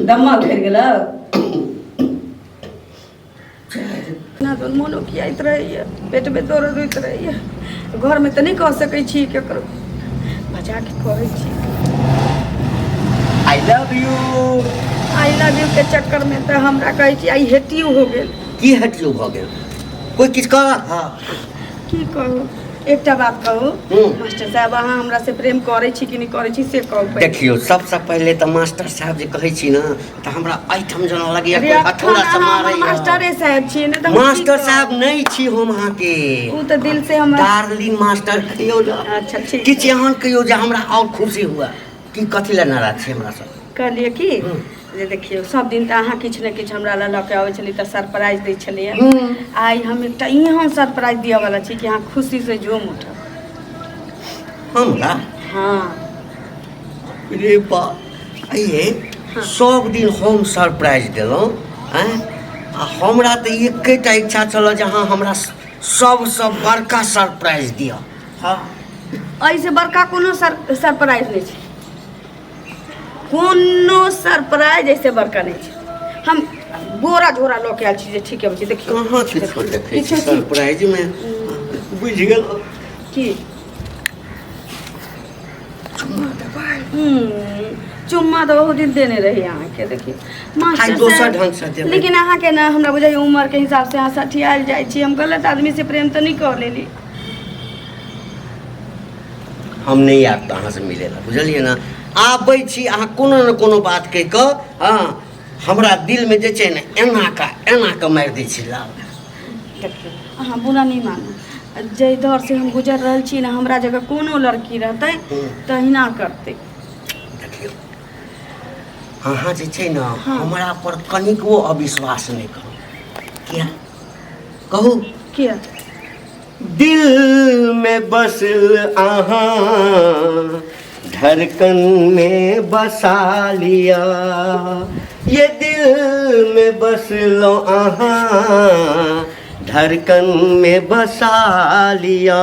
दम्मा भर गेलो ना तो मोनो कियाइत रहैए पेट में दर्द होइत रहैए घर में तो नहीं कह सकै छी केकरो बजा के कहै छी आई लव यू के चक्कर में तो हमरा कहै छी आई हेट यू हो गेल की हेट यू हो गेल कोई किछ कह हां की कहू एकटा बात कहू मास्टर साहब अहाँ हमरा से प्रेम करै छी कि नहीं करै छी से कहू देखियो सबसे पहले तो मास्टर साहब जे कहै छी ना तो हमरा आइटम जना लगैया कोई हथौड़ा से मारै मास्टर साहब छी ने तो मास्टर साहब नहीं छी हम अहाँ के ऊ तो दिल से हम डार्लिंग मास्टर कहियो अच्छा ठीक किछ एहन कहियो जे हमरा और खुशी हुआ कि कथि ला नाराज छी हमरा सब कहलिए कि जे देखियो सब दिन तो अहाँ किछ न किछ हमरा ला लके आबै छली त सरप्राइज दै छलिए आई हम एकटा एहन सरप्राइज दिया वाला छी कि अहाँ खुशी से झूम उठब हमरा हां रे बा आइए सब दिन हम सरप्राइज देलौं हैं आ हमरा त एकेटा इच्छा छल जे हमरा सबसे बड़का सरप्राइज दिया हां ऐसे बड़का कोनो सरप्राइज नहीं छै कोनो सरप्राइज ऐसे बड़का नहीं छै हम बोरा झोरा ल के आल छी जे ठीक है देखियो कहां छै देखै छी सरप्राइज में बुझ गेल की चुम्मा तो बहुत दिन देने रही अहाँ के देखिए मास्टर दोसर ढंग से देबै लेकिन अहाँ के ना हमरा बुझाइ उम्र के हिसाब से अहाँ सठियाल जाइ छी हम गलत आदमी से प्रेम तो नहीं कर लेली हम नहीं आब अहाँ से मिलेला बुझलिए ना आबै छी अहाँ कोनो न कोनो बात कहि क हां हमरा दिल में जे छै ने एना का मार दै छी लाल देखिए अहाँ बुरा नहीं मानू जे दौर से हम गुजर रहल छी ना हमरा जगह कोनो लड़की रहते तहिना करते देखियो अहाँ जे छै ना हमरा पर कनिको अविश्वास नहीं करू क्या कहू क्या दिल में बस आहाँ धड़कन में बसा लिया ये दिल में बस लो आहाँ धड़कन में बसा लिया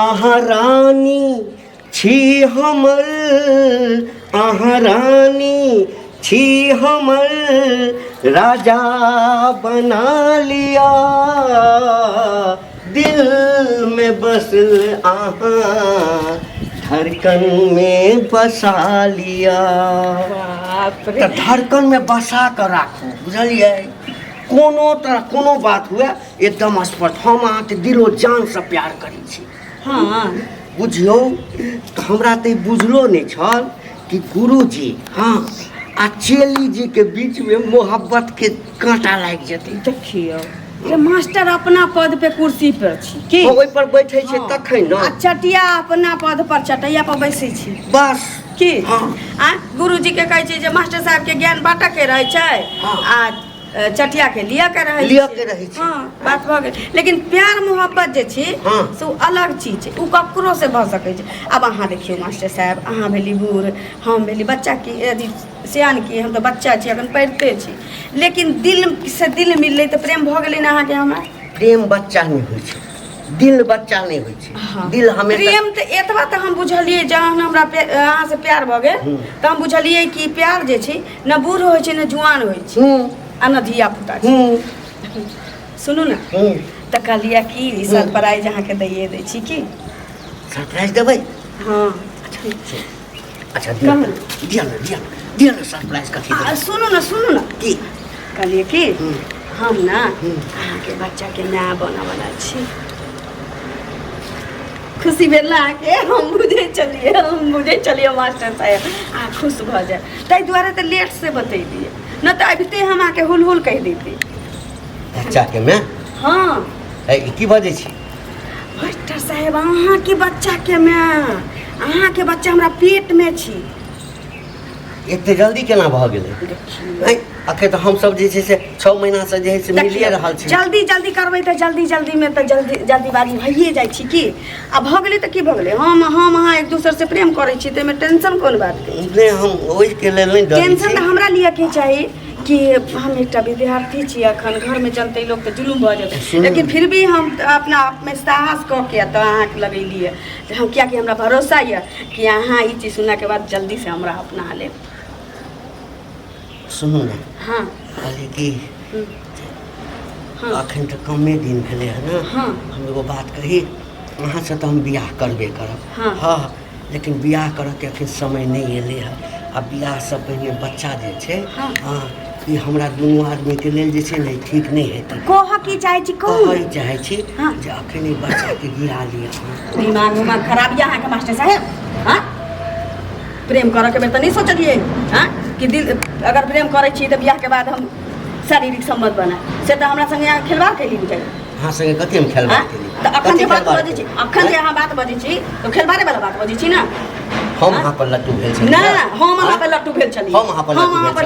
आहाँ रानी छी हमर आहाँ रानी छी हमर राजा बना लिया दिल में बस आहाँ धड़कन में बसा लिया तो धड़कन में बसा कर राखू बुझलिए कोनो तरह कोनो बात हुए एकदम स्पष्ट हम अहाँ के दिलो जान से प्यार करै छी हाँ बुझियो तो हमरा तो बुझलो नहीं छल कि गुरुजी हाँ आ चेली जी के बीच में मोहब्बत के कांटा लाग जेतै देखियो ये मास्टर अपना पद पे कुर्सी पर छी की ओइ पर बैठे छै तखन न आ चटिया अपना पद पर चटिया पर बैसे छी बस की हाँ आ गुरुजी के कहै छै जे मास्टर साहब के ज्ञान बांटऽ के रहै छै आ चटिया के लिया के रहै छै हां बात भ गेल लेकिन प्यार मोहब्बत जे छै से उ अलग चीज छै उ ककरो से भ सकै छै अब अहाँ देखियो मास्टर साहब अहाँ भेली बूढ़ हम भेली बच्चा की यदि सियान की हम तो बच्चा छी अखन पढ़ते छी लेकिन दिल से दिल मिलले तो प्रेम भ गेलै ना अहाँ के हमरा प्रेम बच्चा नहीं होय छै दिल बच्चा नहीं होय छै दिल हमेशा प्रेम तो एतबा तो हम बुझलिए जहन हमरा अहाँ से प्यार भ गेल त हम बुझलिए कि प्यार जे छै न बूढ़ होय छै न जुआन होय छै आ न धिया पुता छै सुनू ना त कहलिया कि सरप्राइज अहाँ के दैये दै छी की सरप्राइज देबै हां ठीक छै अच्छा दिया ना सरप्राइज कथि देबै सुनू ना की कहलिए कि हम ना अहाँ के बच्चा के माय बना वाला छी खुशी भेला के हम बुझे चलिए मास्टर साहब आ खुश भ जाए ताहि दुआरे तो लेट से बतेलिए न तो अभी ते हम आके हुल कह देती बच्चा के मैं हाँ की बजे छी मास्टर साहब अहाँ के बच्चा के मैं अहाँ के बच्चा हमरा पेट में छी एते जल्दी केना भ गेलै अखे तो हम सब जे छै से 6 महीना से जे है से मिलिए रहल छी जल्दी करबै त जल्दी में त जल्दीबाजी भइए जाइ छी की आ भ गेलै त की भ गेलै हम अहाँ एक दूसरे से प्रेम करै छी त में टेंशन कोन बात के नहीं हम ओइ के लेल नहीं डरै छी टेंशन त हमरा लिए के चाही कि हम एक विद्यार्थी छी अखन घर में जनते लोग तो जुलूम भ जाते, लेकिन फिर भी हम अपना आप में साहस कऽ के तो अहाँ के लगेलिए हम, क्या कि हमरा भरोसा है कि अहाँ ई चीज सुनने के बाद जल्दी से हमरा अपना लेब। सुनू ना, हाँ कहलिए कि हाँ अखन तो कमे दिन भेले है ना, हाँ हम एगो बात कही, अहाँ से तो हम बियाह करबे करब। हाँ हाँ, लेकिन बियाह करऽ के अखन समय नहीं एले है। आ बियाह से पहले बच्चा जे छै, हाँ हाँ, ई हमरा दुनू आदमी के लेल जे छै ने ठीक नहीं हेतै। कह की चाहे छी, कहै चाहे छी हाँ जे अखन ई बच्चा के गिरा लिया। दिमाग उमाग खराब है अहाँ के मास्टर साहब। हाँ प्रेम करऽ के बेर तो नहीं सोचलिए हाँ कि दिल अगर प्रेम करे छी तो बियाह के बाद हम शारीरिक संबंध बना से तो हमरा संगे अहाँ खिलवाड़ कैली बुझाइ। हाँ संगे कथी हम खेलबार केली? तो अखन जे बात बजै छी, अखन जे अहाँ बात बजै छी तो खेलबारे वाला बात बजै छी ना। हम अहाँ पर लट्टू भेल छलिए? ना हम अहाँ पर लट्टू भेल छलिए। हम अहाँ पर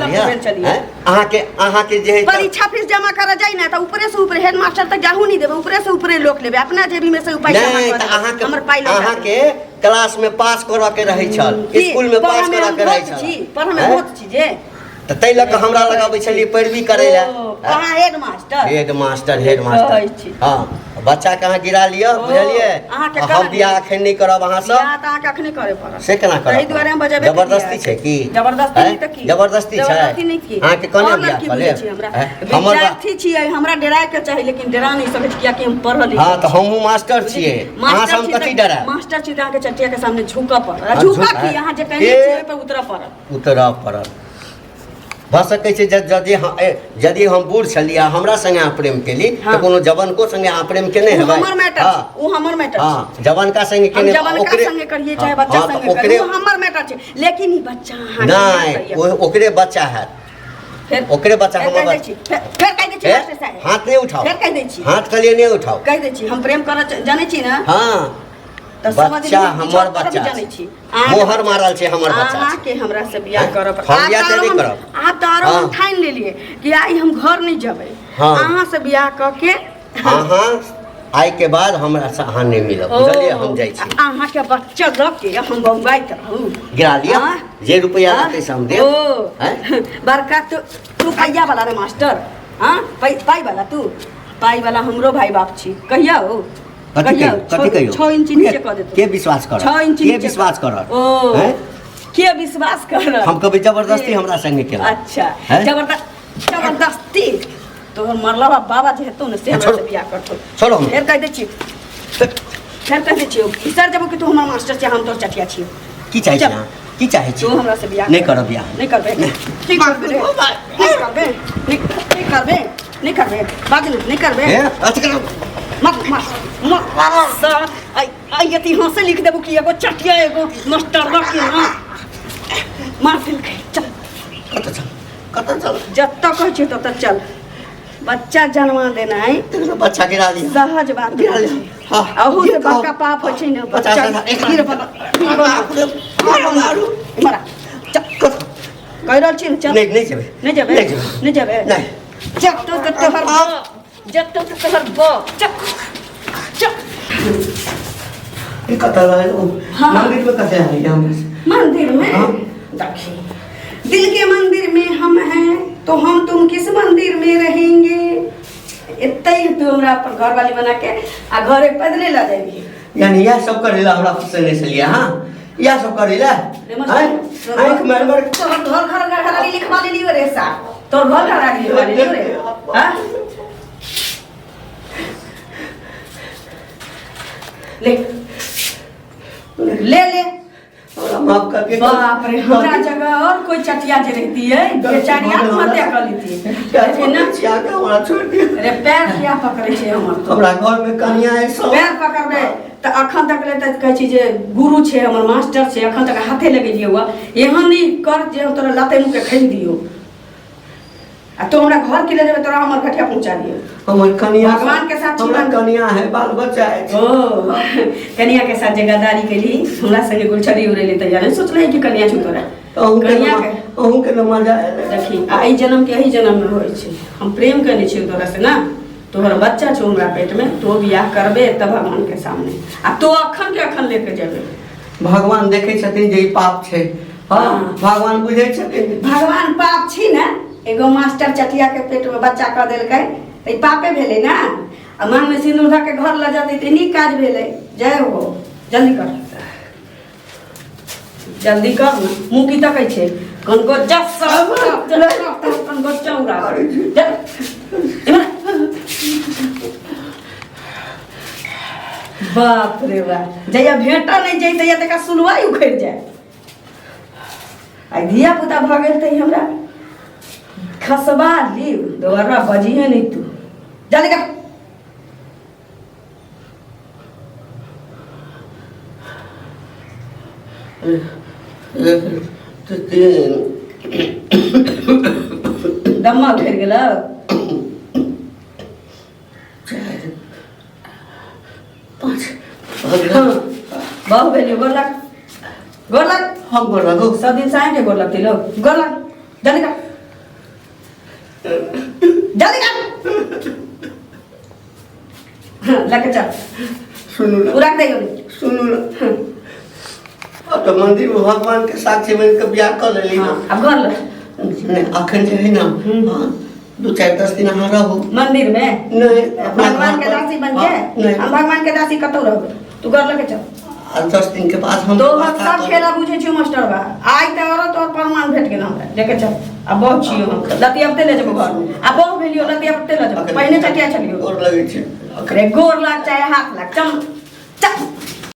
लट्टू भेल छलिए। अहाँ के जे परीक्षा फीस जमा करा जाई ना तो ऊपरे से ऊपर हेडमास्टर तक जाहू नहीं देबे, ऊपरे से ऊपरे लोक लेबे, अपना जेबी में से पैसा नहीं जमा तो कर हमर पाई लगा। अहाँ के क्लास में पास करऽ के रहै छल, स्कूल में पास करऽ के रहै छल, पर हमें बहुत चीजे तो तै लऽ के हमरा लगाबै छलिए पैरवी करै ला। कहाँ हेडमास्टर? हेडमास्टर हाँ, बच्चा के अहाँ गिरा लिया, बुझलिए? हम बियाह अखन नहीं करब अहाँ सब। बियाह त अहाँ के अखने करे पड़त। से केना करब? तै दुआरे हम बजेबे जबरदस्ती छै की? जबरदस्ती नहीं त की? जबरदस्ती छै? जबरदस्ती नहीं की? अहाँ के कने बियाह कर ले? हमर विद्यार्थी छियै, हमरा डराय के चाही, लेकिन डरा नहीं सकै छी किया कि हम पढ़ल लिखल। हां तो हमहू मास्टर छियै, अहाँ से हम कथि डराय? मास्टर छी त अहाँ के चटिया के सामने झुकऽ पड़त। झुका की अहाँ जे कहने छियै पे उतरऽ पड़त। उतरऽ पड़त। भ सकै छै यदि हम बूढ़ छलिए हमरा संगे अहाँ प्रेम केली तो कोनो जवानको संगे अहाँ प्रेम केने हेबै। हमर मैटर उ हमर मैटर छै। हां जवानका संगे केने जवानका संगे करिए चाहे बच्चा संगे करिए, उ हमर मैटर छै। लेकिन ई बच्चा अहाँ नहीं ओकरे बच्चा है, फिर ओकरे बच्चा हमर फिर कह दै छी मास्टर साहब, हाथ नहीं उठाओ। फिर कह दै छी, हाथ कलिए नहीं उठाओ, कह दै छी हम प्रेम करऽ जानै छी ना। हां बच्चा हमर बच्चा जानै छी, मोहर मारल छै हमर बच्चा। अहाँ के हमरा से बियाह करब, हम बियाह नहीं करब। आप तारो हम ठान लेलिए कि आई हम घर नहीं जेबै, अहाँ से बियाह क के अहाँ आई के बाद हमरा से अहाँ नहीं मिलब, बुझलिए? हम जाई छी। अहाँ के बच्चा द के हम बम्बई रहू गिरा लिया जे रुपया लाते से हम देब। हैं बरका तू पैया वाला रे मास्टर, हां पाई वाला तू, पाई वाला हमरो भाई बाप छी। कहिया हो कथी कहियो 6 इंच नीचे क देतो। के विश्वास कर? 6 इंच के विश्वास कर? हैं के विश्वास कर? हम कभी जबरदस्ती हमरा संगे केला। अच्छा जबरदस्ती तो मरला बाबा जे हेतौ ने से हमरा से बियाह करतो। छोड़ो हम फेर कह दै छी, फेर कह दै छी सर जब कि तू हमर मास्टर छी, हम तोर चटिया छी। की चाहे छी अहाँ? की चाहे छी? तू हमरा से बियाह नहीं करब बियाह। नहीं करबे? की करबे? नहीं करबे? नहीं करबे? नहीं करबे? बात नहीं करबे? अच्छा मत सर आई यति हंसे लिख देबो कि एगो चटिया एगो मास्टर रख के ना मार दिल के। चल कत चल जब तक कह छी तब तक चल। बच्चा जन्मा देना है तो बच्चा गिरा लिया, सहज बात गिरा लिया। हां अहू से बड़का पाप होय छै ने बच्चा गिर मारा। चल कह रहल छी चल। नहीं जेबे नहीं जेबे नहीं जेबे नहीं जब तो तोहर जब तो तोहर चल ये कत है मंदिर में कैसे है हम? मंदिर में देखिए दिल के मंदिर में हम हैं तो हम तुम किस मंदिर में रहेंगे। इतना ही तू हमरा पर घर वाली बना के आ घरे पैदले ला देगी। यानी यह सब करेला हमरा से नहीं चलिए। हां यह सब करेला आंख मरमर तोहर घर वाली लिखवा लेली रे सा तोर घर वाली लिखवा लेली रे। हां ले ले ले माफ करके। बाप रे हमरा जगह और कोई चटिया जे रहती है बेचारी आत्महत्या कर लेती है ना। क्या का हमरा छोड़ दिया अरे पैर क्या पकड़े छे हमर तो हमरा घर में कन्या है सब पैर पकड़बे त अखन तक ले त कहै छी जे गुरु छे हमर मास्टर छे, अखन तक हाथे लगे दियो हुआ एहन नहीं कर जे हम तोरा लाते मुंह के खैन दियो आ तो हमरा घर के ले जेबे तोरा हमर घटिया पहुंचा दियो। हमर कन्या भगवान के साथ हमरा कन्या है, बाल बच्चा है। ओ कन्या के साथ जगहदारी केली हमरा संगे गुलछड़ी उड़ेली त जाने सोच रही कि कन्या छु तोरा कन्या के अहू के मजा है। देखी आई जन्म के यही जन्म में होय छै। हम प्रेम करने छी तोरा से ना, तोहर बच्चा छौ हमरा पेट में, तो बियाह करबे तब भगवान के सामने आ तो अखन के अखन लेके जेबे। भगवान देखे छथिन जे ई पाप छै। हां भगवान बुझै छथिन। भगवान पाप छी ना एगो मास्टर चटिया के पेट में बच्चा कर देलकै त ई पापे भेलै ना आ मन में सिंदूर धऽ के घर ल जतै त नीक काज भेलै जय हो जल्दी कर जल्दी कर ना मुंह की तकै छै कनको जस कनको चौरा बाप रे बाप जया भेंटा नहीं जाई तया तका सुलवाई उखड़ जाए आई धिया पुता भ गेल तई हमरा खसबा ली दोबारा बजिए नहीं तू जल्दी कर दम्मा उठि गेल बहु भेलियो गोर लग हम गोर लगो सब दिन साँझ के गोर लगते लोग गोर लग जल्दी कर जल्दी कर लेके चल सुनू ना पूरा दे सुनू ना अब तो मंदिर में भगवान के साक्षी में के ब्याह कर लेली ना अब गोर लग नहीं अखन जे है ना हां 2-4-10 दिन यहाँ रहो मंदिर में नहीं भगवान के दासी बन के हम भगवान के दासी कतौ रहबे तू गोर लगे चल और 10 दिन के बाद हम तो सब खेला बुझे छियो मास्टर बा आई त औरो तोर प्रमाण भेट गेल हमरा लेके चल अब बहुत छियो हम लती अब ले जेबो घर अब बहुत भेलियो लती अब ले जेबो पहले चटिया चलियो गोर लगे छै अरे गोर लाग चाहे हाथ लाग चल चल